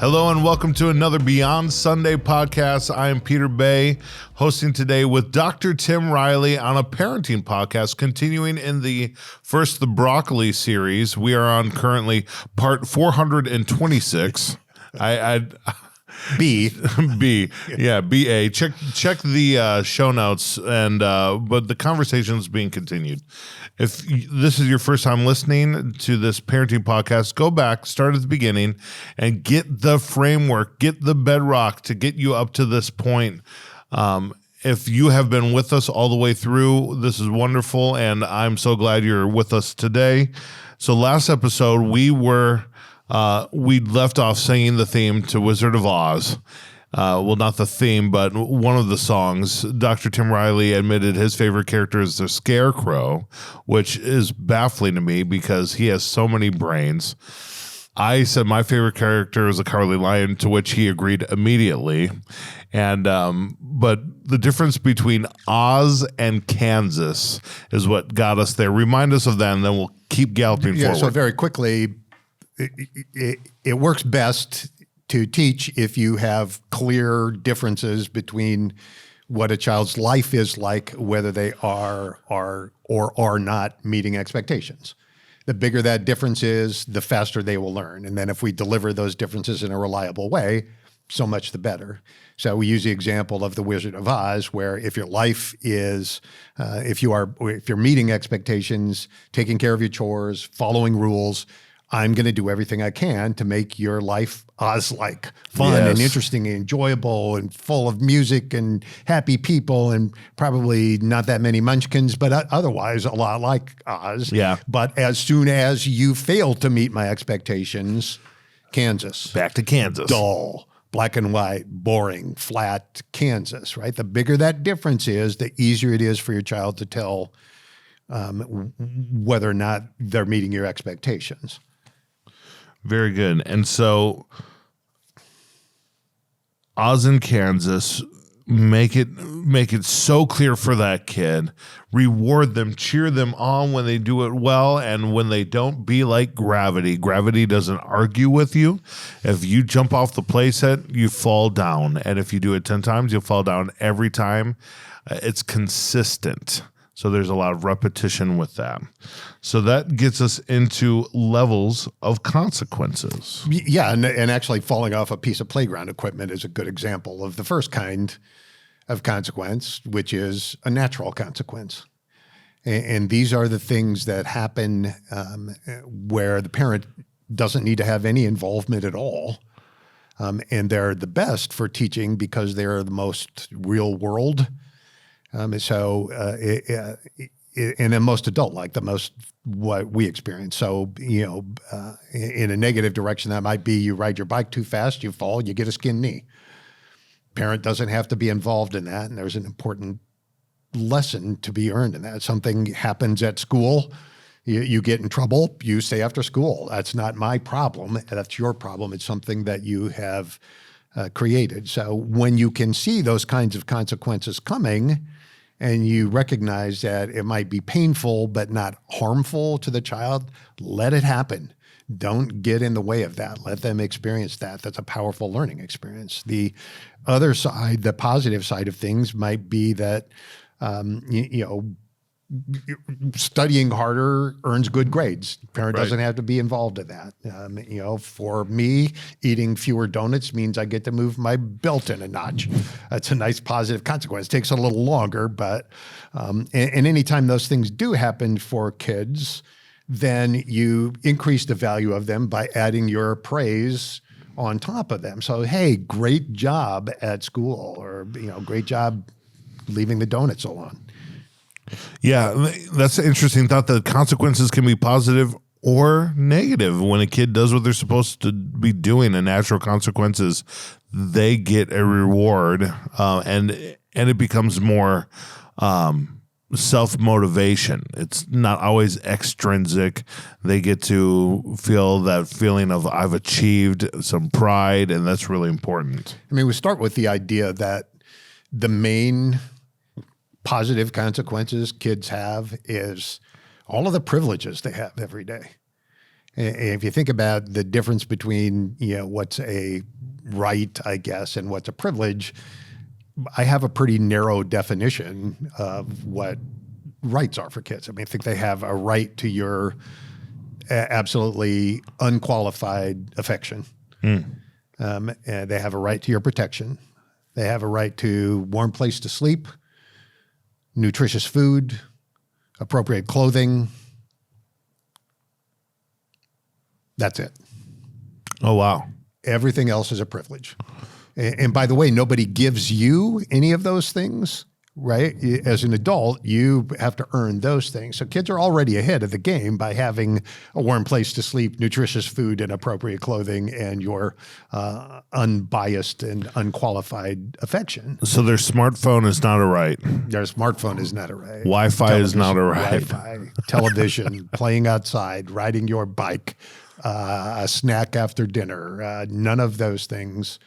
Hello and welcome to another Beyond Sunday podcast. I am Peter Bay, hosting today with Dr. Tim Riley on a parenting podcast, continuing in the Broccoli series. We are on currently part 426. B. Yeah, BA. Check the show notes, and but the conversation is being continued. If this is your first time listening to this parenting podcast, go back, start at the beginning, and get the framework, get the bedrock to get you up to this point. If you have been with us all the way through, this is wonderful, and I'm so glad you're with us today. So last episode, we left off singing the theme to Wizard of Oz. Well, not the theme, but one of the songs. Dr. Tim Riley admitted his favorite character is the Scarecrow, which is baffling to me because he has so many brains. I said my favorite character is the Cowardly Lion, to which he agreed immediately. And but the difference between Oz and Kansas is what got us there. Remind us of that, and then we'll keep galloping forward. So very quickly, it works best to teach if you have clear differences between what a child's life is like, whether they are or are not meeting expectations. The bigger that difference is, the faster they will learn. And then if we deliver those differences in a reliable way, so much the better. So we use the example of the Wizard of Oz, where if your life is, if you're meeting expectations, taking care of your chores, following rules, I'm going to do everything I can to make your life Oz-like, fun and interesting and enjoyable and full of music and happy people and probably not that many munchkins, but otherwise a lot like Oz. Yeah. But as soon as you fail to meet my expectations, Kansas. Back to Kansas. Dull, black and white, boring, flat Kansas, right? The bigger that difference is, the easier it is for your child to tell whether or not they're meeting your expectations. Very good. And so Oz and Kansas, make it so clear for that kid. Reward them, cheer them on when they do it well, and when they don't, be like gravity. Gravity doesn't argue with you. If you jump off the playset, you fall down. And if you do it 10 times, you'll fall down every time. It's consistent. So there's a lot of repetition with that. So that gets us into levels of consequences. Yeah, and actually falling off a piece of playground equipment is a good example of the first kind of consequence, which is a natural consequence. And these are the things that happen where the parent doesn't need to have any involvement at all. And they're the best for teaching because they're the most real world. And then most adult-like, the most what we experience. So, in a negative direction, that might be you ride your bike too fast, you fall, you get a skinned knee. Parent doesn't have to be involved in that, and there's an important lesson to be earned in that. Something happens at school, you get in trouble, you stay after school. That's not my problem. That's your problem. It's something that you have created. So when you can see those kinds of consequences coming, and you recognize that it might be painful but not harmful to the child, let it happen. Don't get in the way of that. Let them experience that. That's a powerful learning experience. The other side, the positive side of things might be that, studying harder earns good grades. Parent doesn't have to be involved in that. For me, eating fewer donuts means I get to move my belt in a notch. That's a nice positive consequence. It takes a little longer, but and anytime those things do happen for kids, then you increase the value of them by adding your praise on top of them. So, hey, great job at school, or great job leaving the donuts alone. Yeah, that's an interesting thought. The consequences can be positive or negative. When a kid does what they're supposed to be doing, and natural consequences, they get a reward, and it becomes more self-motivation. It's not always extrinsic. They get to feel that feeling of I've achieved some pride, and that's really important. I mean, we start with the idea that the main positive consequences kids have is all of the privileges they have every day. If you think about the difference between, what's a right, I guess, and what's a privilege, I have a pretty narrow definition of what rights are for kids. I think they have a right to your absolutely unqualified affection. And they have a right to your protection. They have a right to warm place to sleep, nutritious food, appropriate clothing. That's it. Oh, wow. Everything else is a privilege. And by the way, nobody gives you any of those things, right? As an adult, you have to earn those things. So kids are already ahead of the game by having a warm place to sleep, nutritious food, and appropriate clothing, and your unbiased and unqualified affection. So their smartphone is not a right. Their smartphone is not a right. Wi-Fi is not a right. Wi-Fi, television, playing outside, riding your bike, a snack after dinner. None of those things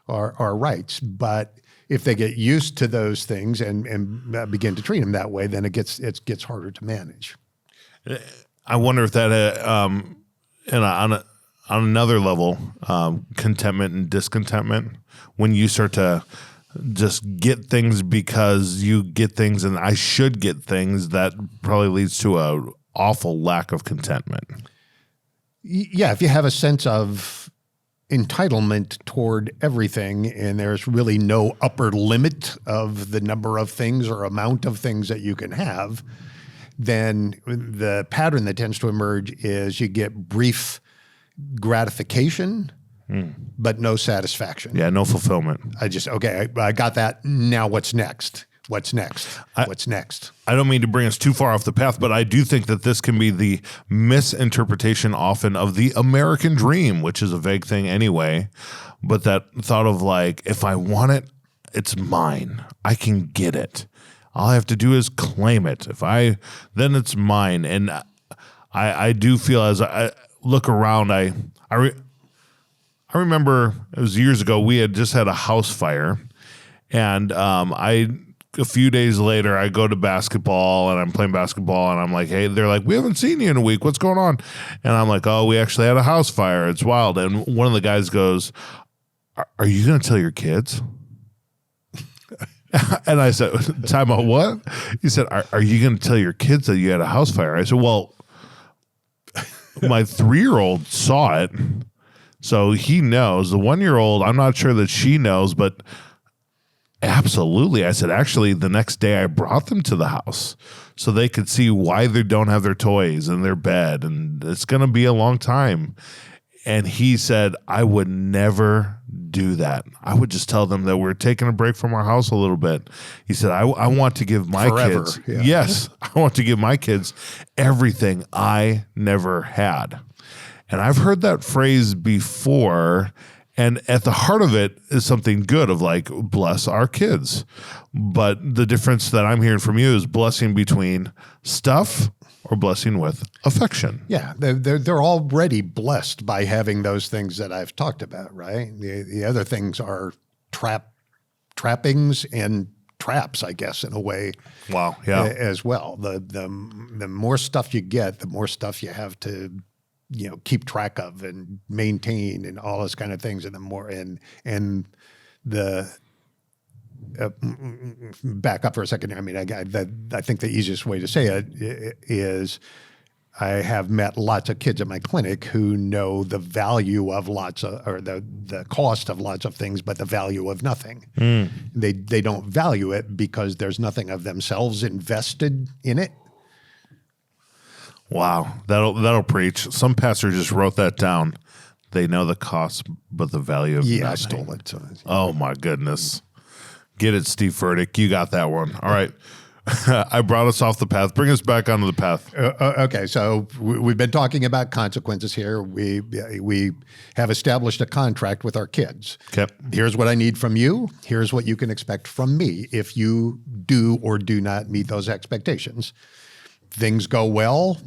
are rights. But if they get used to those things and begin to treat them that way, then it gets harder to manage. I wonder if that, on another level, contentment and discontentment, when you start to just get things because you get things and I should get things, that probably leads to a awful lack of contentment. Yeah, if you have a sense of entitlement toward everything and there's really no upper limit of the number of things or amount of things that you can have, then the pattern that tends to emerge is you get brief gratification, but no satisfaction. Yeah, no fulfillment. I got that. Now what's next? What's next? What's next? I don't mean to bring us too far off the path, but I do think that this can be the misinterpretation often of the American dream, which is a vague thing anyway. But that thought of like, if I want it, it's mine. I can get it. All I have to do is claim it. Then it's mine. And I do feel as I look around, I remember it was years ago, we had just had a house fire, and a few days later, I go to basketball and I'm playing basketball and I'm like, hey, they're like, we haven't seen you in a week. What's going on? And I'm like, oh, we actually had a house fire. It's wild. And one of the guys goes, are you going to tell your kids? And I said, time out, what? He said, are you going to tell your kids that you had a house fire? I said, well, my 3-year-old saw it, so he knows. The 1-year-old, I'm not sure that she knows, but absolutely. I said, actually, the next day I brought them to the house so they could see why they don't have their toys in their bed, and it's going to be a long time. And he said, I would never do that. I would just tell them that we're taking a break from our house a little bit. He said, I want to give my Forever, kids, yeah. Yes, I want to give my kids everything I never had. And I've heard that phrase before, and at the heart of it is something good of like, bless our kids. But the difference that I'm hearing from you is blessing between stuff or blessing with affection. Yeah, they're already blessed by having those things that I've talked about, right? The other things are trappings and traps, I guess, in a way. Wow, yeah. As well. The more stuff you get, the more stuff you have to keep track of and maintain and all those kind of things, and the more and the back up for a second. I mean, I think the easiest way to say it is I have met lots of kids at my clinic who know the value of the cost of lots of things, but the value of nothing. They don't value it because there's nothing of themselves invested in it. Wow, that'll preach. Some pastor just wrote that down. They know the cost, but the value of nothing. I stole it. Oh my goodness. Get it, Steve Furtick. You got that one. All right. I brought us off the path. Bring us back onto the path. Okay, so we've been talking about consequences here. We have established a contract with our kids. Okay. Here's what I need from you. Here's what you can expect from me if you do or do not meet those expectations. Things go well,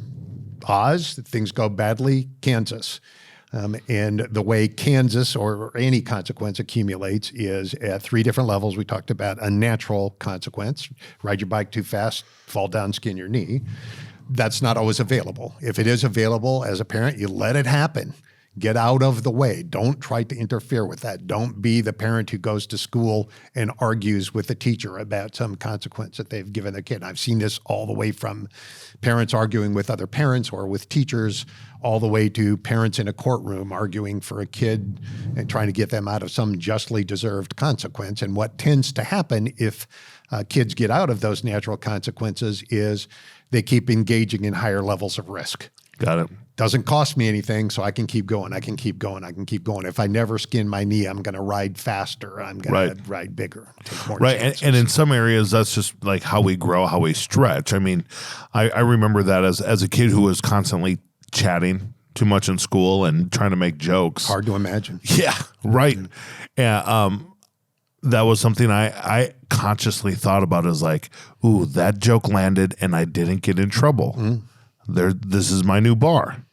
Oz. Things go badly, Kansas. And the way Kansas or any consequence accumulates is at 3 different levels. We talked about a natural consequence: ride your bike too fast, fall down, skin your knee. that's not always available. If it is available as a parent, you let it happen. Get out of the way. Don't try to interfere with that. Don't be the parent who goes to school and argues with the teacher about some consequence that they've given their kid. I've seen this all the way from parents arguing with other parents or with teachers, all the way to parents in a courtroom arguing for a kid and trying to get them out of some justly deserved consequence. And what tends to happen if kids get out of those natural consequences is they keep engaging in higher levels of risk. Got it. Doesn't cost me anything, so I can keep going. I can keep going. I can keep going. If I never skin my knee, I'm going to ride faster. I'm going to ride bigger. Take more chances. And in some areas, that's just like how we grow, how we stretch. I mean, I remember that as a kid who was constantly chatting too much in school and trying to make jokes. Hard to imagine. Yeah, right. And that was something I consciously thought about as like, ooh, that joke landed and I didn't get in trouble. This is my new bar.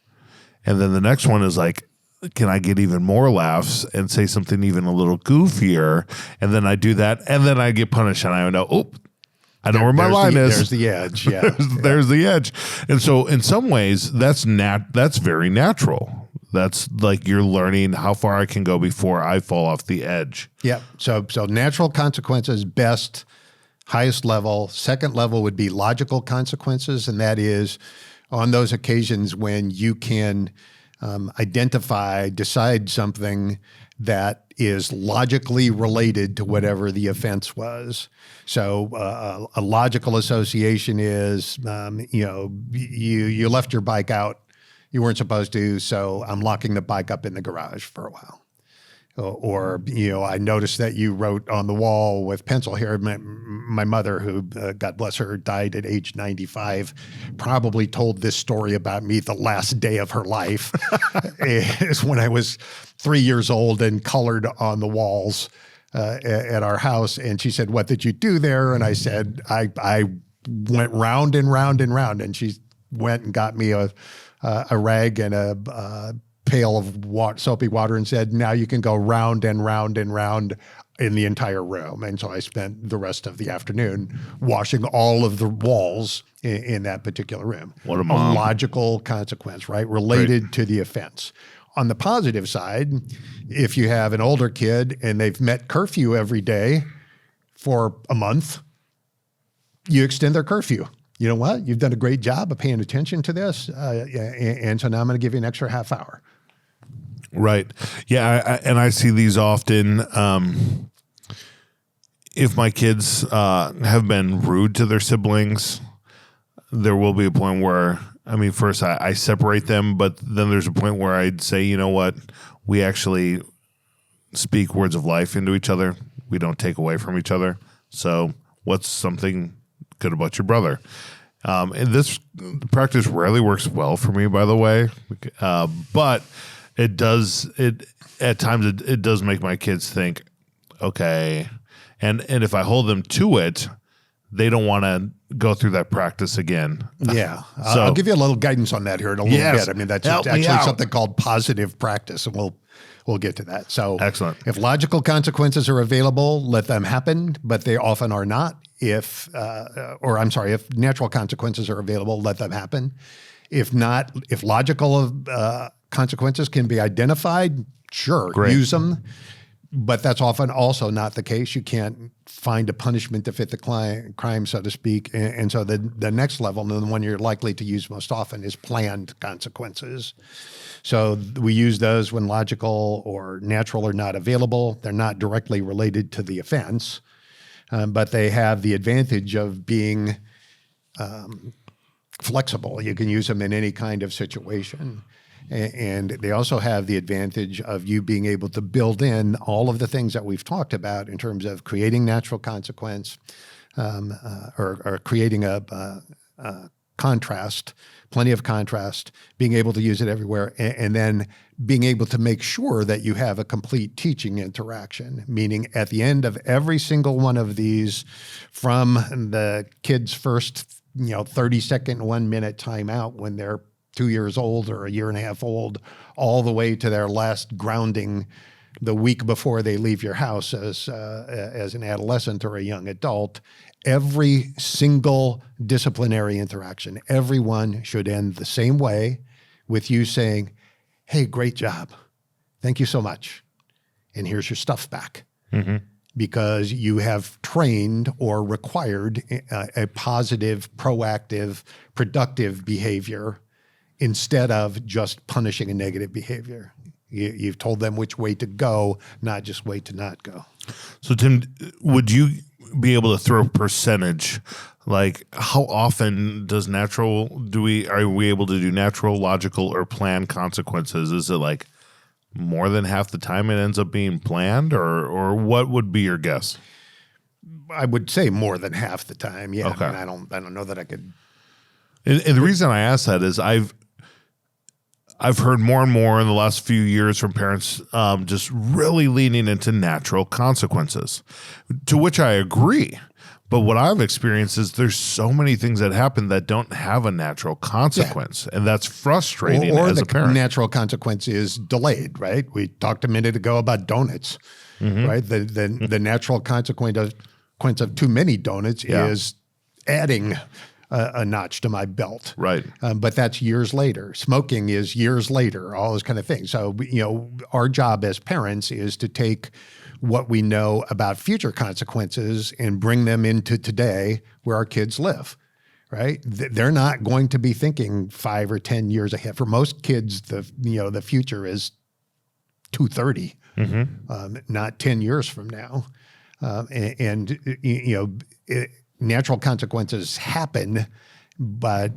And then the next one is like, can I get even more laughs and say something even a little goofier? And then I do that, and then I get punished, and I know, oh, I know where my line is. There's the edge. Yeah, there's the edge. And so, in some ways, that's very natural. That's like you're learning how far I can go before I fall off the edge. Yeah. So natural consequences, best, highest level. Second level would be logical consequences, and that is on those occasions when you can decide something that is logically related to whatever the offense was. So a logical association is, you left your bike out, you weren't supposed to, so I'm locking the bike up in the garage for a while. Or I noticed that you wrote on the wall with pencil here. My mother, who, God bless her, died at age 95, probably told this story about me the last day of her life. Is when I was 3 years old and colored on the walls at our house. And she said, "What did you do there?" And I said, I went round and round and round. And she went and got me a rag and a pail of soapy water and said, "Now you can go round and round and round in the entire room." And so I spent the rest of the afternoon washing all of the walls in that particular room. What a mom. A logical consequence, right? Related to the offense. On the positive side, if you have an older kid and they've met curfew every day for a month, you extend their curfew. You know what? You've done a great job of paying attention to this. And so now I'm going to give you an extra half hour. Right. Yeah. And I see these often. If my kids have been rude to their siblings, there will be a point where, first I separate them, but then there's a point where I'd say, you know what? We actually speak words of life into each other. We don't take away from each other. So what's something good about your brother? And this practice rarely works well for me, by the way, but it does. At times it does make my kids think, okay, and if I hold them to it, they don't want to go through that practice again. Yeah, so I'll give you a little guidance on that here in a little bit. That's actually something called positive practice, and we'll get to that. So excellent. If logical consequences are available, let them happen, but they often are not. If natural consequences are available, let them happen. If not, if logical consequences can be identified, sure, great. Use them. But that's often also not the case. You can't find a punishment to fit the crime, so to speak. And so the next level, and the one you're likely to use most often, is planned consequences. So we use those when logical or natural are not available. They're not directly related to the offense, but they have the advantage of being flexible. You can use them in any kind of situation. And they also have the advantage of you being able to build in all of the things that we've talked about in terms of creating natural consequence or creating a contrast, plenty of contrast, being able to use it everywhere, and then being able to make sure that you have a complete teaching interaction, meaning at the end of every single one of these, from the kid's first 30-second, 1 minute timeout when they're 2 years old or a year and a half old, all the way to their last grounding the week before they leave your house as an adolescent or a young adult, every single disciplinary interaction, everyone should end the same way, with you saying, "Hey, great job. Thank you so much. And here's your stuff back." Mm-hmm. Because you have trained or required a positive, proactive, productive behavior instead of just punishing a negative behavior. You've told them which way to go, not just way to not go. So, Tim, would you be able to throw a percentage? Like, how often are we able to do natural, logical, or planned consequences? Is it like more than half the time it ends up being planned, or what would be your guess? I would say more than half the time. Yeah. Okay. I mean, I don't know that I could. And the reason I ask that is I've heard more and more in the last few years from parents just really leaning into natural consequences, to which I agree. But what I've experienced is there's so many things that happen that don't have a natural consequence, and that's frustrating Or as a the parent. natural consequence is delayed, right? We talked a minute ago about donuts, right? The natural consequence of too many donuts is adding a notch to my belt. Right. But that's years later. Smoking is years later, all those kind of things. So, our job as parents is to take what we know about future consequences and bring them into today where our kids live, right? They're not going to be thinking 5 or 10 years ahead. For most kids, the future is 230, not 10 years from now. Natural consequences happen, but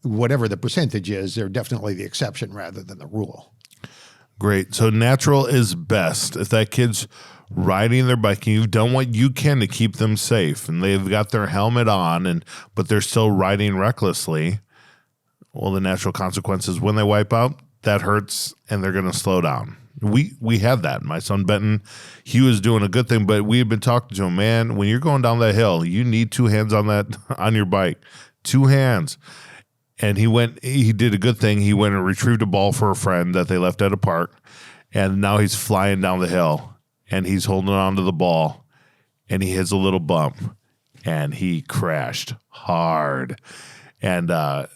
whatever the percentage is, they're definitely the exception rather than the rule. Great. So natural is best. If that kid's riding their bike and you've done what you can to keep them safe and they've got their helmet on but they're still riding recklessly, well, the natural consequences when they wipe out, that hurts and they're going to slow down. We have that. My son Benton, he was doing a good thing, but we had been talking to him, man, when you're going down that hill, you need 2 hands on your bike. 2 hands. And he did a good thing. He went and retrieved a ball for a friend that they left at a park. And now he's flying down the hill and he's holding on to the ball and he hits a little bump and he crashed hard. And that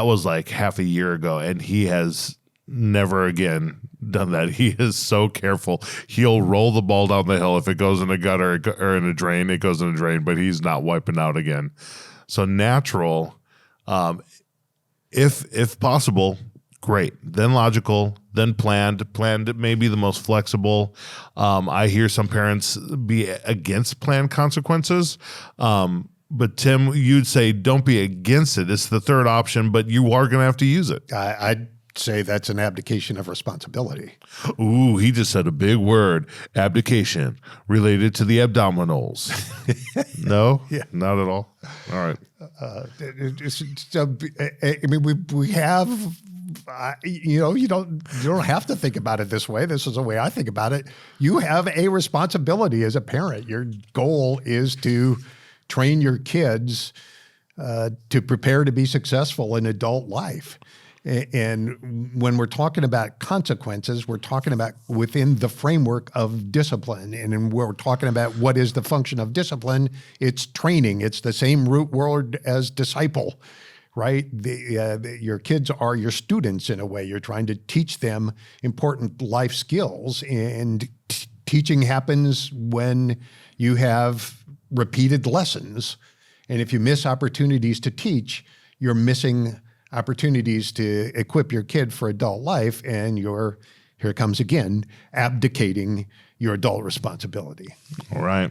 was like half a year ago. And he has never again done that. He is so careful. He'll roll the ball down the hill. If it goes in a gutter or in a drain, it goes in a drain, but he's not wiping out again. So natural, if possible, great. Then logical, then planned. Planned may be the most flexible. I hear some parents be against planned consequences. But Tim, you'd say don't be against it. It's the third option, but you are going to have to use it. I'd say that's an abdication of responsibility. Ooh, he just said a big word, abdication, related to the abdominals. No? Yeah. Not at all? All right. We have, you don't have to think about it this way. This is the way I think about it. You have a responsibility as a parent. Your goal is to train your kids to prepare to be successful in adult life. And when we're talking about consequences, we're talking about within the framework of discipline. And we're talking about what is the function of discipline. It's training. It's the same root word as disciple, right? Your kids are your students in a way. You're trying to teach them important life skills. And teaching happens when you have repeated lessons. And if you miss opportunities to teach, you're missing opportunities to equip your kid for adult life, and here it comes again, abdicating your adult responsibility. All right.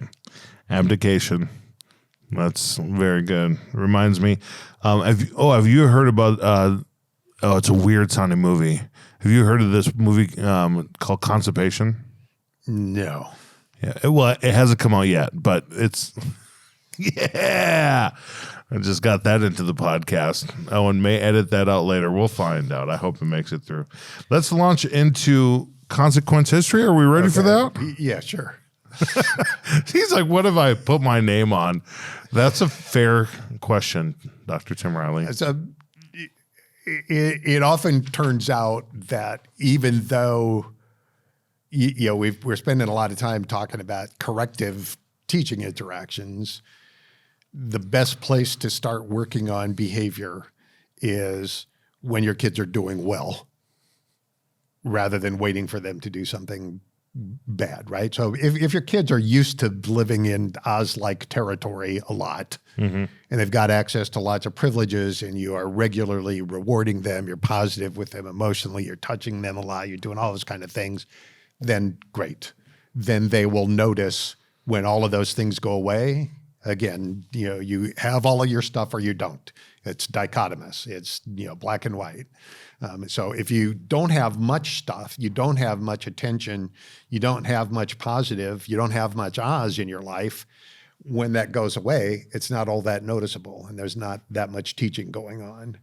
Abdication. That's very good. Reminds me, have you heard about, it's a weird sounding movie. Have you heard of this movie called Constipation? No. Yeah. Well, it hasn't come out yet, but it's, yeah. I just got that into the podcast. Owen may edit that out later. We'll find out. I hope it makes it through. Let's launch into consequence history. Are we ready for that? Yeah, sure. He's like, what have I put my name on? That's a fair question, Dr. Tim Riley. So it often turns out that even though we're spending a lot of time talking about corrective teaching interactions, the best place to start working on behavior is when your kids are doing well, rather than waiting for them to do something bad, right? So if your kids are used to living in Oz-like territory a lot, and they've got access to lots of privileges, and you are regularly rewarding them, you're positive with them emotionally, you're touching them a lot, you're doing all those kind of things, then great. Then they will notice when all of those things go away. Again, you have all of your stuff or you don't. It's dichotomous. It's black and white. So if you don't have much stuff, you don't have much attention, you don't have much positive, you don't have much Oz in your life, when that goes away, it's not all that noticeable and there's not that much teaching going on.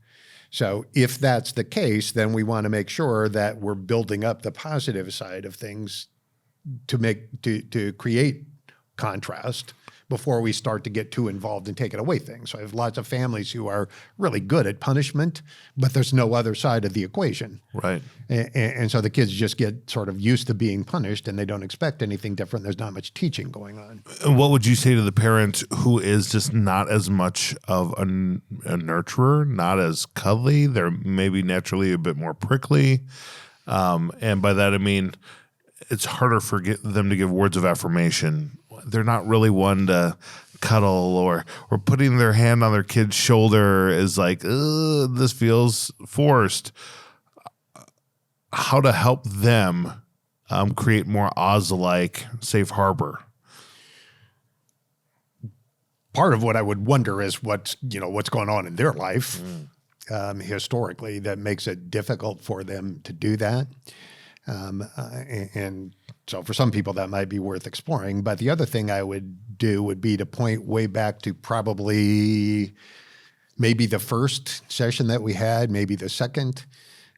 So if that's the case, then we want to make sure that we're building up the positive side of things to create contrast before we start to get too involved and taking away things. So I have lots of families who are really good at punishment, but there's no other side of the equation. Right. And so the kids just get sort of used to being punished and they don't expect anything different. There's not much teaching going on. And what would you say to the parent who is just not as much of a nurturer, not as cuddly? They're maybe naturally a bit more prickly. And by that, I mean, it's harder for them to give words of affirmation. They're not really one to cuddle or putting their hand on their kid's shoulder is like, this feels forced. How to help them create more Oz-like safe harbor? Part of what I would wonder is what's going on in their life historically that makes it difficult for them to do that. And so for some people that might be worth exploring. But the other thing I would do would be to point way back to probably maybe the first session that we had, maybe the second.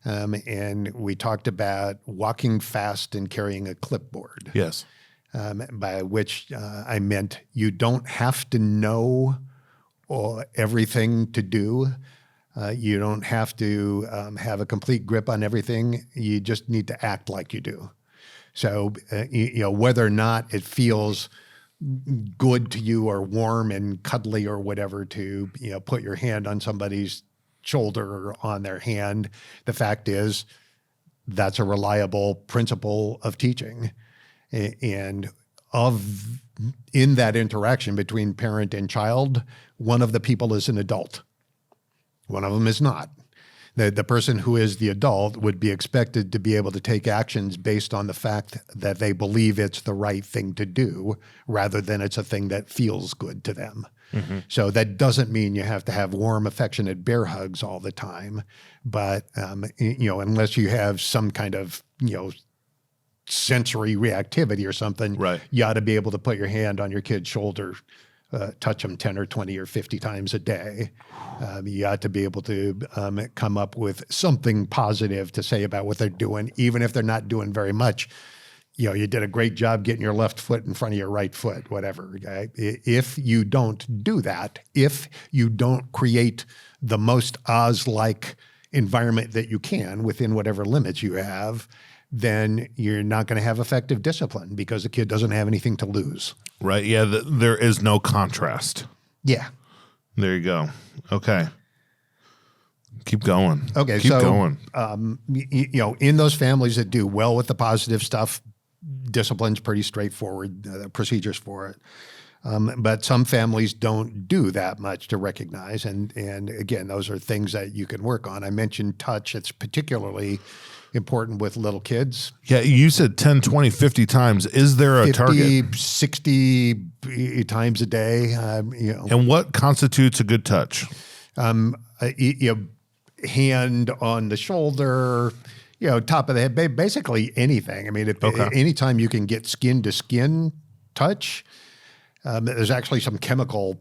And we talked about walking fast and carrying a clipboard. Yes. By which I meant you don't have to know everything to do. You don't have to have a complete grip on everything. You just need to act like you do. So, whether or not it feels good to you or warm and cuddly or whatever to, put your hand on somebody's shoulder or on their hand, the fact is that's a reliable principle of teaching. And in that interaction between parent and child, one of the people is an adult. One of them is not. The person who is the adult would be expected to be able to take actions based on the fact that they believe it's the right thing to do rather than it's a thing that feels good to them. Mm-hmm. So that doesn't mean you have to have warm, affectionate bear hugs all the time. But, unless you have some kind of, sensory reactivity or something, right, you ought to be able to put your hand on your kid's shoulder, touch them 10 or 20 or 50 times a day. You ought to be able to come up with something positive to say about what they're doing, even if they're not doing very much. You did a great job getting your left foot in front of your right foot, whatever. Okay? If you don't do that, if you don't create the most Oz-like environment that you can within whatever limits you have, then you're not going to have effective discipline because the kid doesn't have anything to lose. Right. Yeah. There is no contrast. Yeah. There you go. Okay. Keep going. Okay. Keep going. In those families that do well with the positive stuff, discipline's pretty straightforward, procedures for it. But some families don't do that much to recognize. And again, those are things that you can work on. I mentioned touch. It's particularly important with little kids. Yeah, you said 10, 20, 50 times. Is there a 50, target? 60 times a day. And what constitutes a good touch? Hand on the shoulder, top of the head, basically anything. I mean, anytime you can get skin to skin touch, there's actually some chemical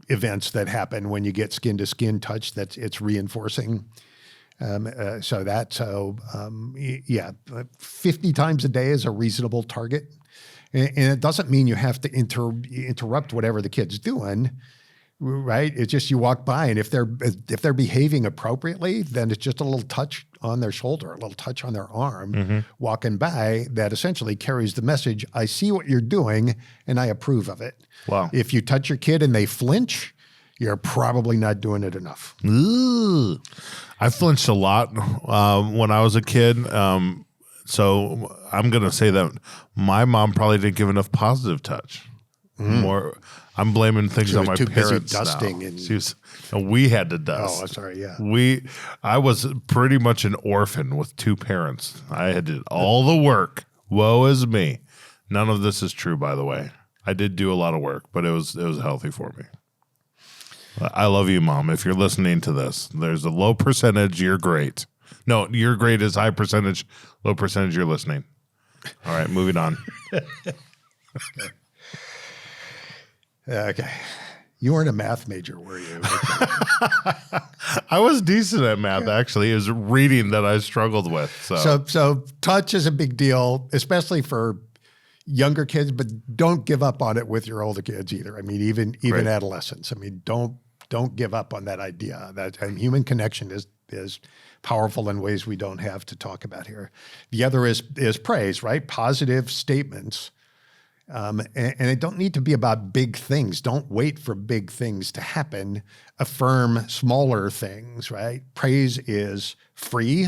events that happen when you get skin to skin touch it's reinforcing. 50 times a day is a reasonable target. And it doesn't mean you have to interrupt whatever the kid's doing, right? It's just you walk by, and if they're behaving appropriately, then it's just a little touch on their shoulder, a little touch on their arm, walking by, that essentially carries the message, I see what you're doing and I approve of it. Wow. If you touch your kid and they flinch, you're probably not doing it enough. Ooh. I flinched a lot when I was a kid. So I'm going to say that my mom probably didn't give enough positive touch. More, I'm blaming things on my too busy parents dusting now. and- And we had to dust. Oh, sorry, yeah. I was pretty much an orphan with two parents. I had did all the work. Woe is me. None of this is true, by the way. I did do a lot of work, but it was healthy for me. I love you, Mom. If you're listening to this, there's a low percentage. You're great. No, you're great is high percentage. Low percentage, you're listening. All right, moving on. Okay. You weren't a math major, were you? I was decent at math, actually. It was reading that I struggled with. So touch is a big deal, especially for younger kids, but don't give up on it with your older kids either. I mean, even Right. adolescents. I mean, don't give up on that idea that human connection is powerful in ways we don't have to talk about here. The other is praise, right? Positive statements. And it don't need to be about big things. Don't wait for big things to happen. Affirm smaller things, right? Praise is free.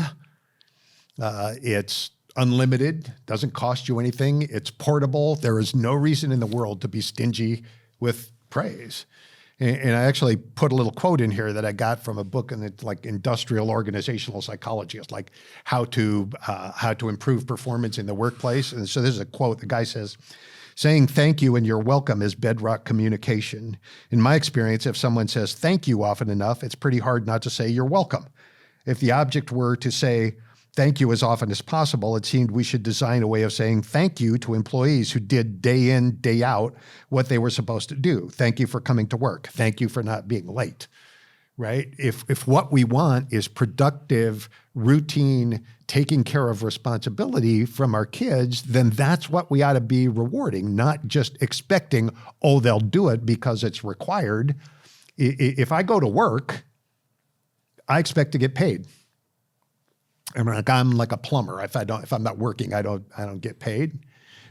It's unlimited, doesn't cost you anything. It's portable. There is no reason in the world to be stingy with praise. And I actually put a little quote in here that I got from a book in like industrial organizational psychology. It's like how to improve performance in the workplace. And so this is a quote. The guy says, "Saying thank you and you're welcome is bedrock communication. In my experience, if someone says thank you often enough, it's pretty hard not to say you're welcome. If the object were to say thank you as often as possible, it seemed we should design a way of saying thank you to employees who did day in, day out what they were supposed to do. Thank you for coming to work. Thank you for not being late." Right? If what we want is productive, routine, taking care of responsibility from our kids, then that's what we ought to be rewarding, not just expecting, oh, they'll do it because it's required. If I go to work, I expect to get paid. I'm like a plumber. If I'm not working, I don't get paid.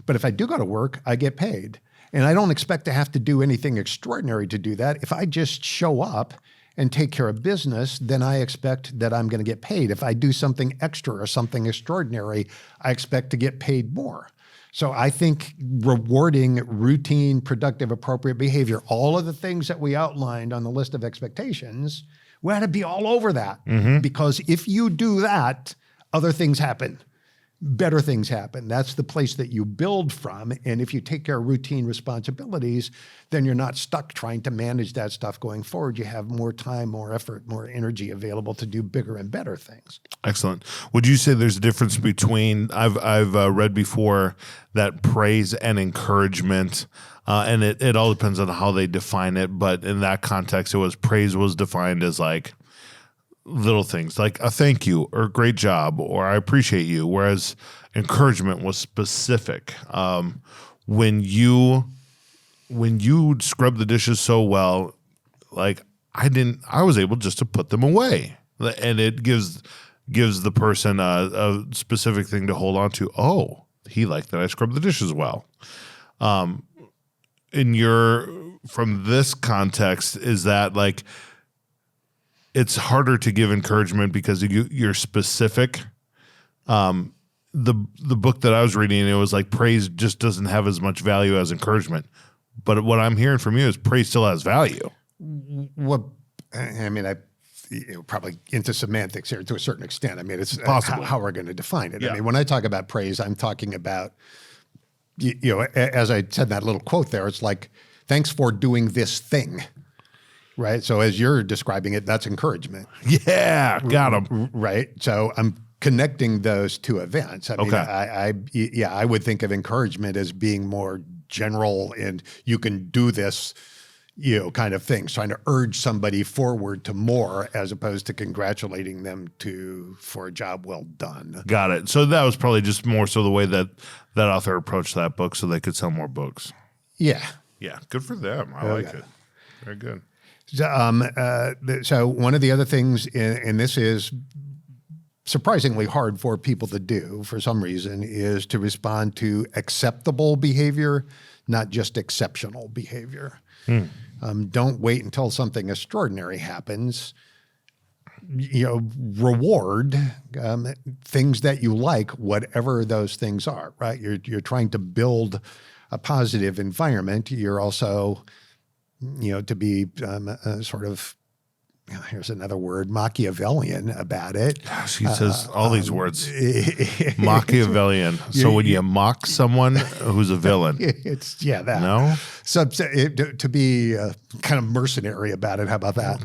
But if I do go to work, I get paid. And I don't expect to have to do anything extraordinary to do that. If I just show up and take care of business, then I expect that I'm going to get paid. If I do something extra or something extraordinary, I expect to get paid more. So I think rewarding routine, productive, appropriate behavior, all of the things that we outlined on the list of expectations, we ought to be all over that. Because if you do that, other things happen. Better things happen. That's the place that you build from. And if you take care of routine responsibilities, then you're not stuck trying to manage that stuff going forward. You have more time, more effort, more energy available to do bigger and better things. Excellent. Would you say there's a difference between, I've read before that praise and encouragement, and it all depends on how they define it. But in that context, praise was defined as like little things like a thank you or great job or I appreciate you, whereas encouragement was specific. When you scrub the dishes so well, like I was able just to put them away, and it gives the person a specific thing to hold on to. Oh, he liked that I scrubbed the dishes well. From this context, is that like it's harder to give encouragement because you're specific. The book that I was reading, it was like praise just doesn't have as much value as encouragement. But what I'm hearing from you is praise still has value. Well, I mean, probably into semantics here to a certain extent. I mean, it's Possibly. how we're going to define it. Yeah. I mean, when I talk about praise, I'm talking about, as I said in that little quote there, it's like, thanks for doing this thing. Right. So as you're describing it, that's encouragement. Yeah, got him. Right. So I'm connecting those two events. I mean, Okay. I would think of encouragement as being more general and you can do this, kind of things, trying to urge somebody forward to more as opposed to congratulating them for a job well done. Got it. So that was probably just more so the way that author approached that book so they could sell more books. Yeah. Yeah. Good for them. I like it. Very good. So one of the other things, and this is surprisingly hard for people to do for some reason is to respond to acceptable behavior, not just exceptional behavior. Don't wait until something extraordinary happens. Reward things that you like, whatever those things are, right? You're trying to build a positive environment. You're also, to be sort of, here's another word, Machiavellian about it. She says all these words. Machiavellian. So when you mock someone who's a villain. That. No? So to be kind of mercenary about it, how about that?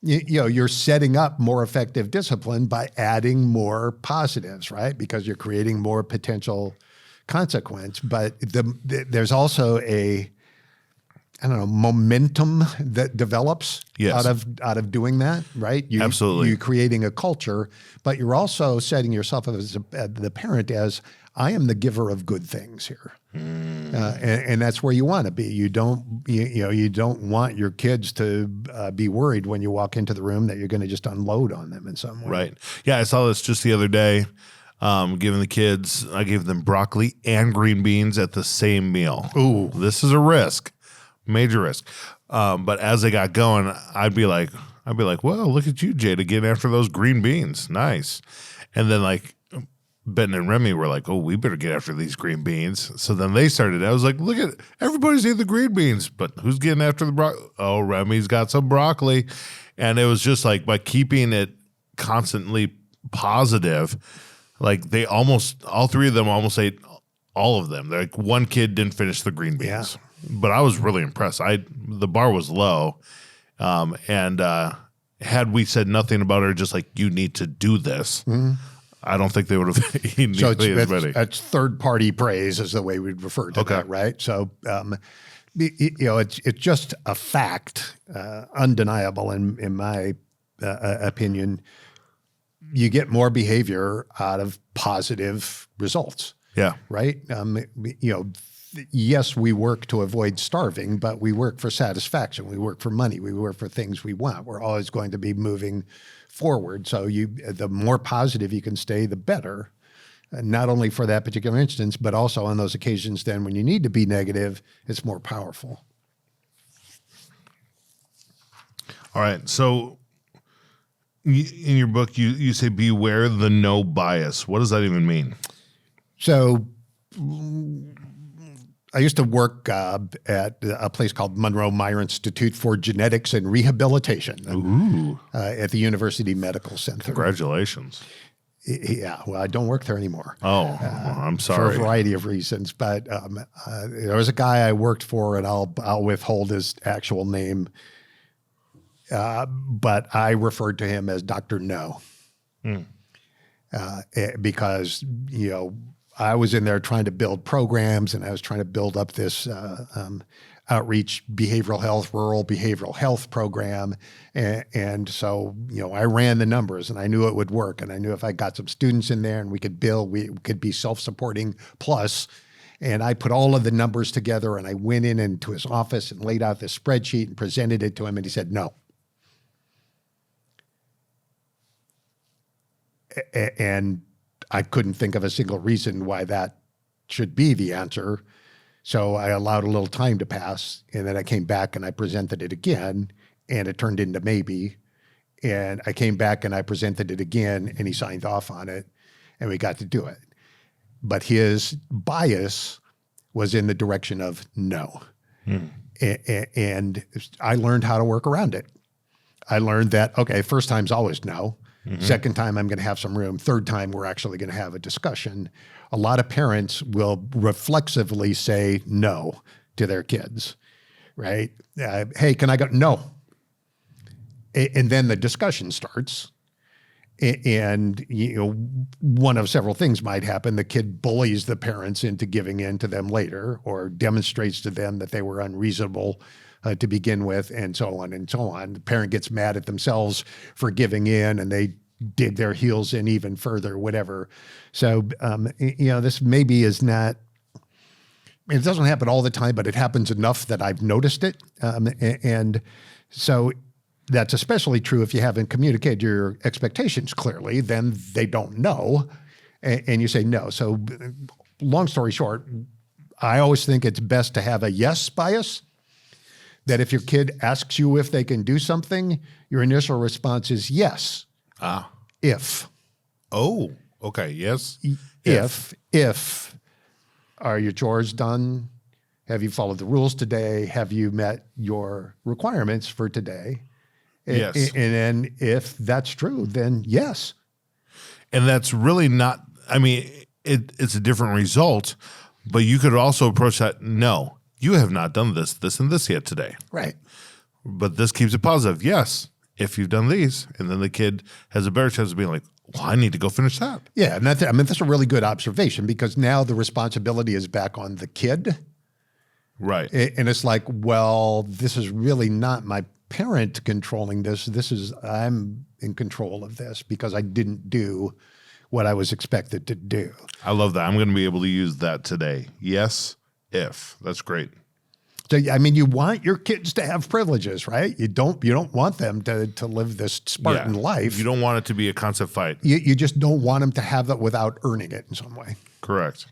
You're setting up more effective discipline by adding more positives, right? Because you're creating more potential consequence. But there's also a momentum that develops out of doing that, right? Absolutely. You're creating a culture, but you're also setting yourself up as the parent as, I am the giver of good things here. And that's where you want to be. You don't want your kids to be worried when you walk into the room that you're going to just unload on them in some way. Right. Yeah, I saw this just the other day. Giving the kids, I gave them broccoli and green beans at the same meal. Ooh. This is a risk. Major risk. But as they got going, I'd be like, well, look at you, Jada, getting after those green beans. Nice. And then like Ben and Remy were like, oh, we better get after these green beans. So then they started. I was like, look at everybody's eating the green beans, but who's getting after the broccoli? Oh, Remy's got some broccoli. And it was just like by keeping it constantly positive, like they almost, all three of them almost ate all of them. Like one kid didn't finish the green beans. Yeah. But I was really impressed. The bar was low, and had we said nothing about her, just like you need to do this, I don't think they would have eaten nearly as many. That's third-party praise, is the way we'd refer to that, right? So, it's just a fact, undeniable in my opinion. You get more behavior out of positive results. Yeah. Right. Yes, we work to avoid starving, but we work for satisfaction. We work for money. We work for things we want. We're always going to be moving forward. So the more positive you can stay, the better. Not only for that particular instance, but also on those occasions then when you need to be negative, it's more powerful. All right. So in your book, you say beware the no bias. What does that even mean? So I used to work at a place called Monroe Meyer Institute for Genetics and Rehabilitation at the University Medical Center. Congratulations. Yeah, well, I don't work there anymore. Oh, well, I'm sorry. For a variety of reasons. But there was a guy I worked for, and I'll withhold his actual name, but I referred to him as Dr. No. Because, I was in there trying to build programs, and I was trying to build up this outreach behavioral health, rural behavioral health program. And so, I ran the numbers, and I knew it would work. And I knew if I got some students in there and we could build, we could be self-supporting plus. And I put all of the numbers together, and I went into his office and laid out this spreadsheet and presented it to him, and he said, no. And I couldn't think of a single reason why that should be the answer. So I allowed a little time to pass, and then I came back and I presented it again, and it turned into maybe. And I came back and I presented it again, and he signed off on it, and we got to do it. But his bias was in the direction of no. And I learned how to work around it. I learned that, okay, first time's always no. Second time, I'm going to have some room. Third time, we're actually going to have a discussion. A lot of parents will reflexively say no to their kids, right? Hey, can I go? No. And then the discussion starts. And, one of several things might happen. The kid bullies the parents into giving in to them later, or demonstrates to them that they were unreasonable to begin with, and so on and so on. The parent gets mad at themselves for giving in, and they dig their heels in even further, whatever. So, this maybe is not, it doesn't happen all the time, but it happens enough that I've noticed it. And so that's especially true if you haven't communicated your expectations clearly. Then they don't know, and you say no. So, long story short, I always think it's best to have a yes bias. That if your kid asks you if they can do something, your initial response is yes. If. Oh, okay. Yes. If. Are your chores done? Have you followed the rules today? Have you met your requirements for today? Yes. And then if that's true, then yes. And that's really not, I mean, it's a different result, but you could also approach that, no, you have not done this, this, and this yet today. Right. But this keeps it positive. Yes, if you've done these. And then the kid has a better chance of being like, well, I need to go finish that. Yeah. And that's a really good observation because now the responsibility is back on the kid. Right. And it's like, well, this is really not my parent controlling this. I'm in control of this because I didn't do what I was expected to do. I love that. I'm going to be able to use that today. Yes, if. That's great. So, I mean, you want your kids to have privileges, right? You don't want them to live this Spartan life. You don't want it to be a constant fight. You just don't want them to have that without earning it in some way. Correct.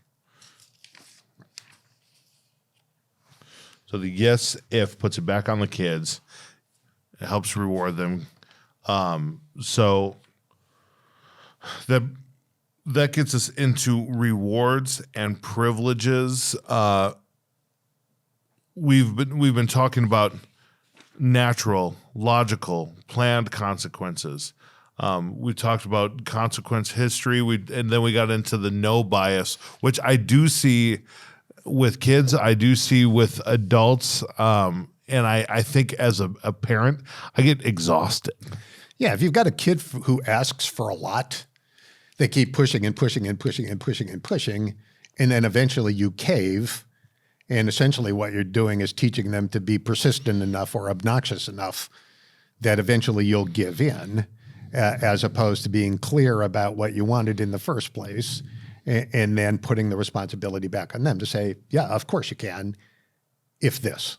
So the yes, if puts it back on the kids. It helps reward them. So that gets us into rewards and privileges. We've been talking about natural, logical, planned consequences. We talked about consequence history. And then we got into the no bias, which I do see with kids. I do see with adults. And I think as a parent, I get exhausted. Yeah, if you've got a kid who asks for a lot, they keep pushing and pushing and pushing and pushing and pushing, and then eventually you cave. And essentially what you're doing is teaching them to be persistent enough or obnoxious enough that eventually you'll give in, as opposed to being clear about what you wanted in the first place and then putting the responsibility back on them to say, yeah, of course you can, if this.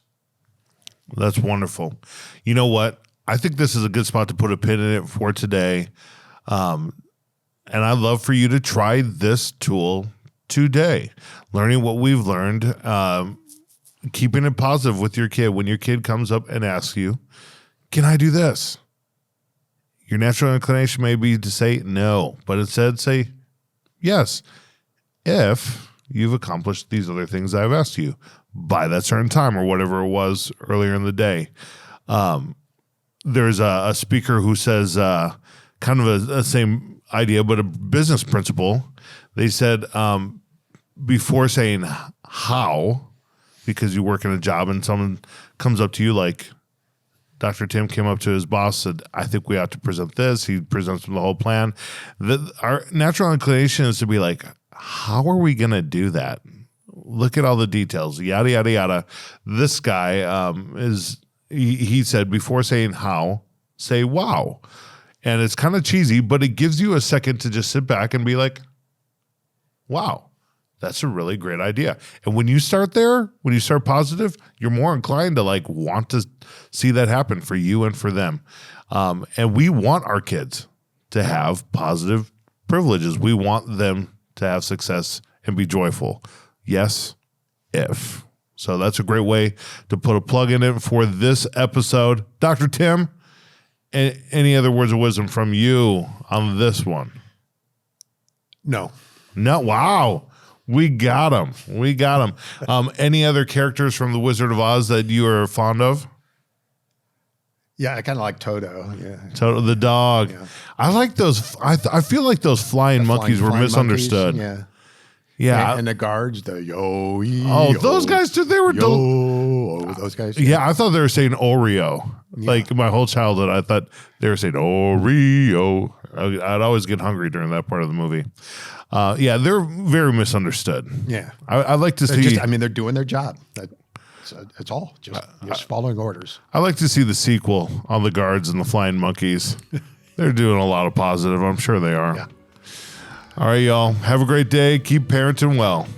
That's wonderful. You know what? I think this is a good spot to put a pin in it for today. And I'd love for you to try this tool today. Learning what we've learned, keeping it positive with your kid. When your kid comes up and asks you, can I do this? Your natural inclination may be to say no, but instead say yes, if you've accomplished these other things I've asked you by that certain time or whatever it was earlier in the day. There's a speaker who says kind of a same idea, but a business principle. They said before saying how, because you work in a job and someone comes up to you like Dr. Tim came up to his boss, said, I think we ought to present this. He presents him the whole plan. Our natural inclination is to be like, how are we going to do that? Look at all the details, yada, yada, yada. This guy he said, before saying how, say wow. And it's kind of cheesy, but it gives you a second to just sit back and be like, wow, that's a really great idea. And when you start there, when you start positive, you're more inclined to like want to see that happen for you and for them. And we want our kids to have positive privileges. We want them to have success and be joyful. Yes, if. So that's a great way to put a plug in it for this episode. Dr. Tim, any other words of wisdom from you on this one? No. Wow. We got him. Any other characters from The Wizard of Oz that you are fond of? Yeah, I kind of like Toto. Yeah, Toto the dog. Yeah. I like those. I feel like those flying monkeys were misunderstood. Monkeys, yeah. Yeah. And the guards, the yo-ee. Oh, those guys too. They were those guys. Yeah, I thought they were saying Oreo. Yeah. Like my whole childhood, I thought they were saying Oreo. I'd always get hungry during that part of the movie. Yeah, they're very misunderstood. Yeah. I like to see. They're doing their job. That's all. Just following orders. I like to see the sequel on the guards and the flying monkeys. They're doing a lot of positive. I'm sure they are. Yeah. All right, y'all. Have a great day. Keep parenting well.